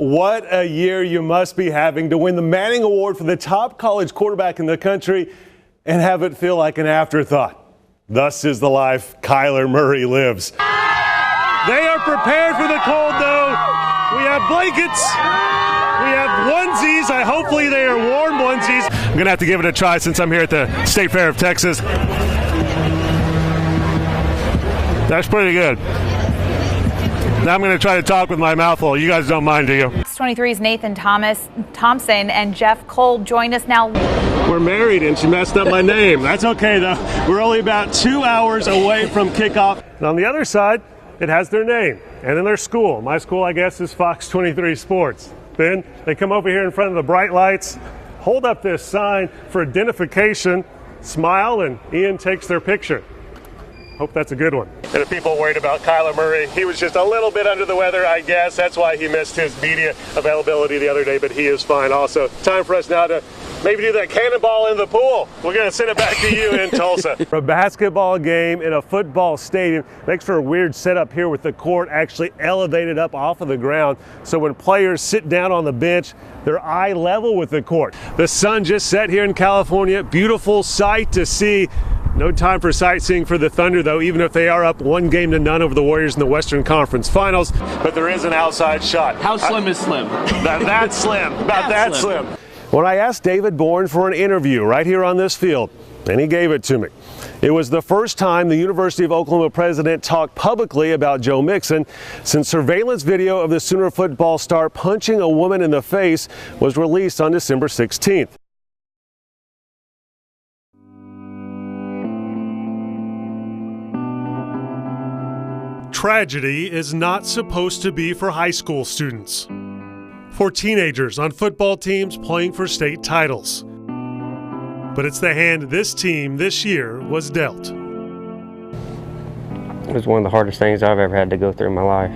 What a year you must be having to win the Manning Award for the top college quarterback in the country and have it feel like an afterthought. Thus is the life Kyler Murray lives. They are prepared for the cold, though. We have blankets. We have onesies. Hopefully they are warm onesies. I'm going to have to give it a try since I'm here at the State Fair of Texas. That's pretty good. Now I'm going to try to talk with my mouth full. You guys don't mind, do you? 23's Nathan Thompson and Jeff Cole join us now. We're married and she messed up my name. That's okay, though. We're only about 2 hours away from kickoff. And on the other side, it has their name and in their school. My school, I guess, is Fox 23 Sports. Then they come over here in front of the bright lights, hold up this sign for identification, smile, and Ian takes their picture. Hope that's a good one. And the people worried about Kyler Murray, he was just a little bit under the weather, I guess. That's why he missed his media availability the other day, but he is fine also. Time for us now to maybe do that cannonball in the pool. We're going to send it back to you in Tulsa. A basketball game in a football stadium makes for a weird setup here with the court actually elevated up off of the ground. So when players sit down on the bench, they're eye level with the court. The sun just set here in California. Beautiful sight to see. No time for sightseeing for the Thunder, though, even if they are up 1-0 over the Warriors in the Western Conference Finals. But there is an outside shot. How slim is slim? That's slim. About that slim. When I asked David Bourne for an interview right here on this field, and he gave it to me. It was the first time the University of Oklahoma president talked publicly about Joe Mixon since surveillance video of the Sooner football star punching a woman in the face was released on December 16th. Tragedy is not supposed to be for high school students, for teenagers on football teams playing for state titles. But it's the hand this team this year was dealt. It was one of the hardest things I've ever had to go through in my life.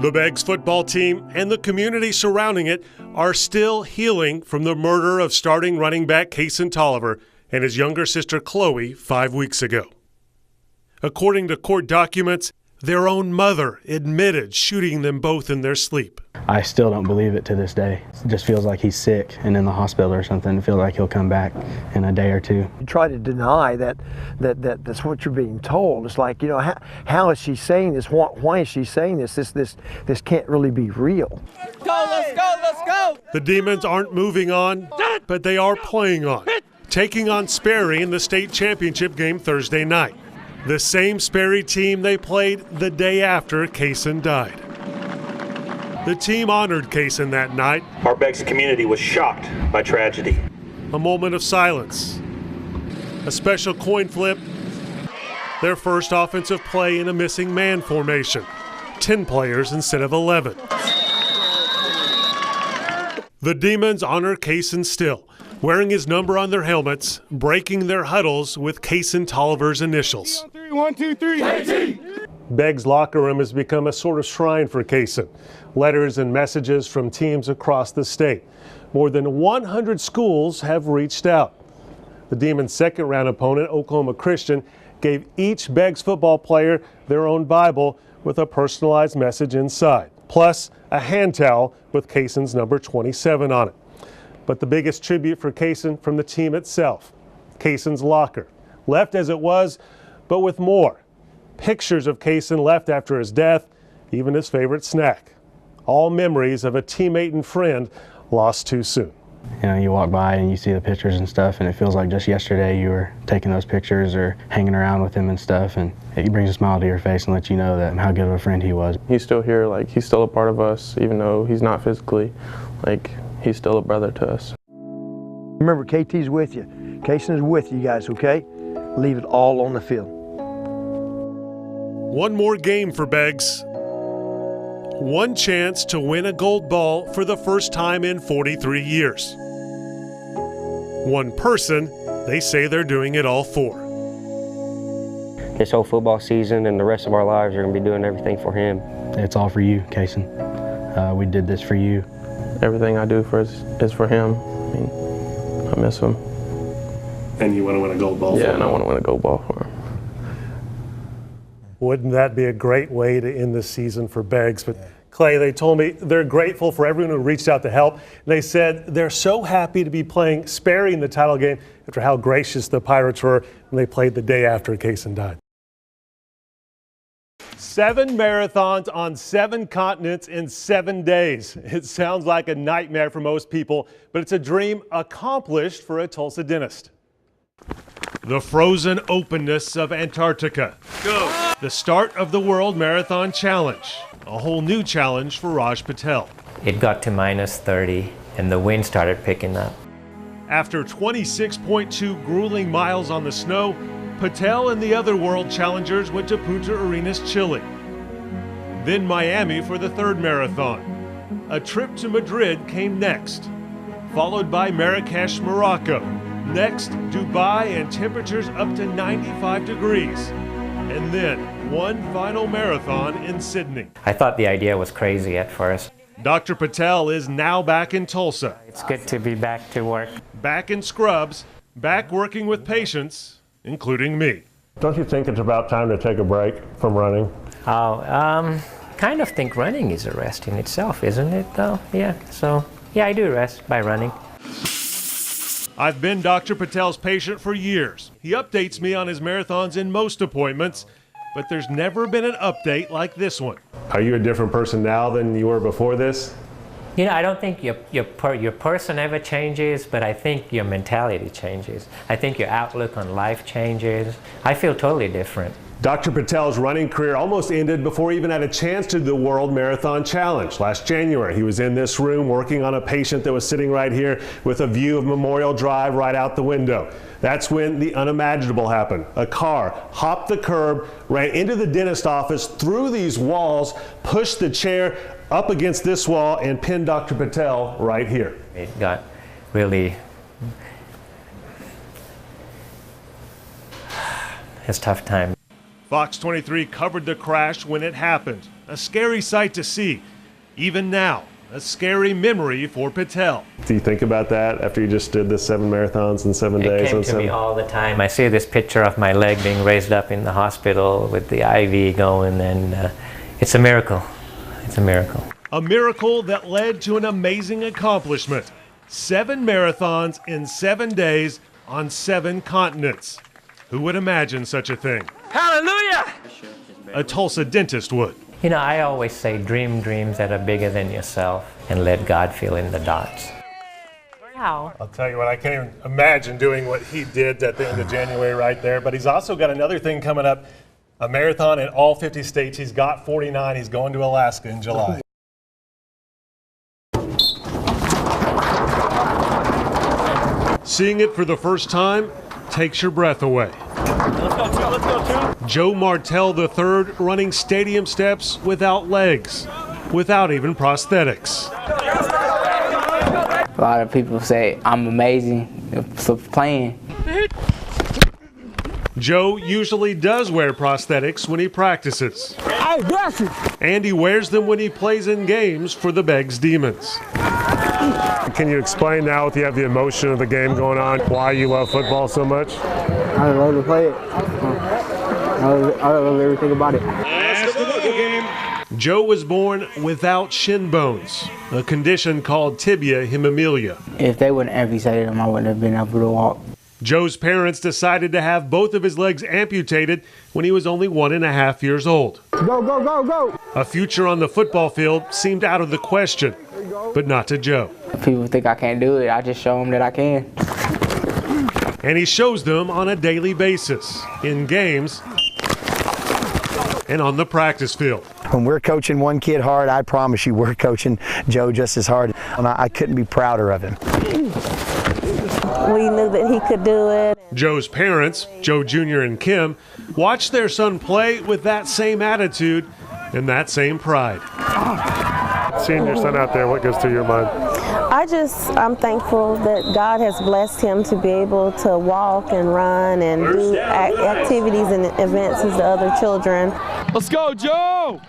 The Beggs football team and the community surrounding it are still healing from the murder of starting running back Cason Tolliver and his younger sister Chloe 5 weeks ago. According to court documents, their own mother admitted shooting them both in their sleep. I still don't believe it to this day. It just feels like he's sick and in the hospital or something. It feels like he'll come back in a day or two. You try to deny that's what you're being told. It's like, you know, how is she saying this? Why is she saying this? This can't really be real. Let's go! The Demons aren't moving on, but they are playing on, taking on Sperry in the state championship game Thursday night. The same Sperry team they played the day after Cason died. The team honored Cason that night. Our Beggs community was shocked by tragedy. A moment of silence. A special coin flip. Their first offensive play in a missing man formation. 10 players instead of 11. The Demons honor Cason still, wearing his number on their helmets, breaking their huddles with Cason Tolliver's initials. 1, 2, 3, KT! Beggs' locker room has become a sort of shrine for Cason. Letters and messages from teams across the state. More than 100 schools have reached out. The Demons' second-round opponent, Oklahoma Christian, gave each Beggs football player their own Bible with a personalized message inside, plus a hand towel with Cason's number 27 on it. But the biggest tribute for Cason from the team itself, Cason's locker, left as it was, but with more. Pictures of Cason left after his death, even his favorite snack. All memories of a teammate and friend lost too soon. You know, you walk by and you see the pictures and stuff, and it feels like just yesterday you were taking those pictures or hanging around with him and stuff, and it brings a smile to your face and lets you know that how good of a friend he was. He's still here, like he's still a part of us, even though he's not physically, like he's still a brother to us. Remember, KT's with you. Cason is with you guys, okay? Leave it all on the field. One more game for Beggs. One chance to win a gold ball for the first time in 43 years. One person they say they're doing it all for. This whole football season and the rest of our lives are going to be doing everything for him. It's all for you, Cason. We did this for you. Everything I do is for him. I mean, I miss him. And you want to win a gold ball for him? Yeah, and I want to win a gold ball for him. Wouldn't that be a great way to end the season for Beggs? But Clay, they told me they're grateful for everyone who reached out to help. They said they're so happy to be playing Sperry in the title game after how gracious the Pirates were when they played the day after Kaysen died. 7 marathons on 7 continents in 7 days. It sounds like a nightmare for most people, but it's a dream accomplished for a Tulsa dentist. The frozen openness of Antarctica. Go. The start of the World Marathon Challenge. A whole new challenge for Raj Patel. It got to -30 and the wind started picking up. After 26.2 grueling miles on the snow, Patel and the other world challengers went to Punta Arenas, Chile. Then Miami for the 3rd marathon. A trip to Madrid came next, followed by Marrakesh, Morocco. Next, Dubai and temperatures up to 95 degrees. And then one final marathon in Sydney. I thought the idea was crazy at first. Dr. Patel is now back in Tulsa. It's good to be back to work. Back in scrubs, back working with patients, including me. Don't you think it's about time to take a break from running? Kind of think running is a rest in itself, isn't it though? Yeah, so yeah, I do rest by running. I've been Dr. Patel's patient for years. He updates me on his marathons in most appointments, but there's never been an update like this one. Are you a different person now than you were before this? You know, I don't think your person ever changes, but I think your mentality changes. I think your outlook on life changes. I feel totally different. Dr. Patel's running career almost ended before he even had a chance to do the World Marathon Challenge. Last January, he was in this room working on a patient that was sitting right here with a view of Memorial Drive right out the window. That's when the unimaginable happened. A car hopped the curb, ran into the dentist office, through these walls, pushed the chair up against this wall, and pinned Dr. Patel right here. It got really, it's a tough time. Fox 23 covered the crash when it happened. A scary sight to see. Even now, a scary memory for Patel. Do you think about that after you just did the 7 marathons in 7 days? It came to me all the time. I see this picture of my leg being raised up in the hospital with the IV going, and it's a miracle. It's a miracle. A miracle that led to an amazing accomplishment. 7 marathons in 7 days on 7 continents. Who would imagine such a thing? Hallelujah! A Tulsa dentist would. You know, I always say dream dreams that are bigger than yourself and let God fill in the dots. Wow. I'll tell you what, I can't even imagine doing what he did at the end of January right there. But he's also got another thing coming up, a marathon in all 50 states. He's got 49. He's going to Alaska in July. Seeing it for the first time takes your breath away. Let's go, two. Let's go, two. Joe Martell III running stadium steps without legs, without even prosthetics. A lot of people say I'm amazing for playing. Joe usually does wear prosthetics when he practices. And he wears them when he plays in games for the Beggs Demons. Can you explain now, with you have the emotion of the game going on, why you love football so much? I love to play it. I love everything about it. Joe was born without shin bones, a condition called tibia hemimelia. If they wouldn't amputated him, I wouldn't have been able to walk. Joe's parents decided to have both of his legs amputated when he was only 1.5 years old. Go, go, go, go! A future on the football field seemed out of the question, but not to Joe. People think I can't do it. I just show them that I can. And he shows them on a daily basis, in games and on the practice field. When we're coaching one kid hard, I promise you we're coaching Joe just as hard. And I couldn't be prouder of him. We knew that he could do it. Joe's parents, Joe Jr. and Kim, watched their son play with that same attitude and that same pride. Seeing your son out there, what goes through your mind? I'm thankful that God has blessed him to be able to walk and run and do activities and events as the other children. Let's go, Joe!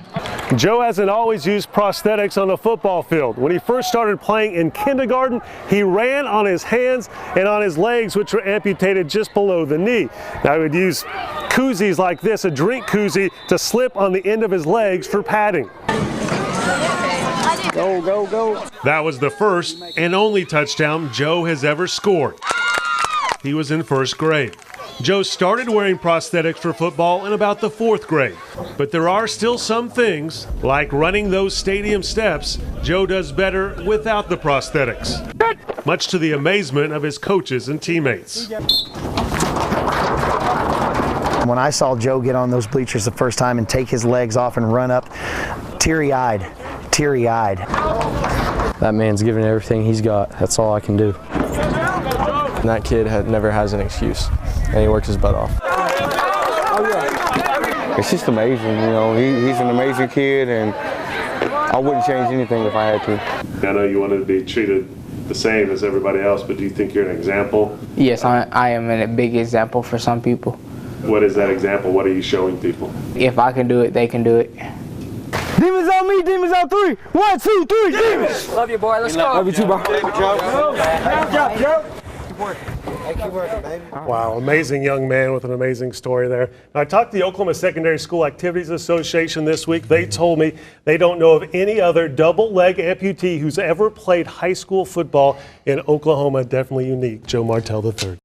Joe hasn't always used prosthetics on the football field. When he first started playing in kindergarten, he ran on his hands and on his legs, which were amputated just below the knee. Now he would use koozies like this, a drink koozie, to slip on the end of his legs for padding. Go, go, go. That was the first and only touchdown Joe has ever scored. He was in first grade. Joe started wearing prosthetics for football in about the 4th grade. But there are still some things, like running those stadium steps, Joe does better without the prosthetics, much to the amazement of his coaches and teammates. When I saw Joe get on those bleachers the first time and take his legs off and run up, teary-eyed, teary-eyed. That man's giving everything he's got. That's all I can do. And that kid never has an excuse, and he works his butt off. It's just amazing, you know. He's an amazing kid, and I wouldn't change anything if I had to. I know you wanted to be treated the same as everybody else, but do you think you're an example? Yes, I am a big example for some people. What is that example? What are you showing people? If I can do it, they can do it. Demons on me, demons on 3. 1, 2, 3, demons. Love you, boy. Let's go. Love you too, bro. Good job, Joe. Wow, amazing young man with an amazing story there. Now, I talked to the Oklahoma Secondary School Activities Association this week. They told me they don't know of any other double-leg amputee who's ever played high school football in Oklahoma. Definitely unique. Joe Martell III.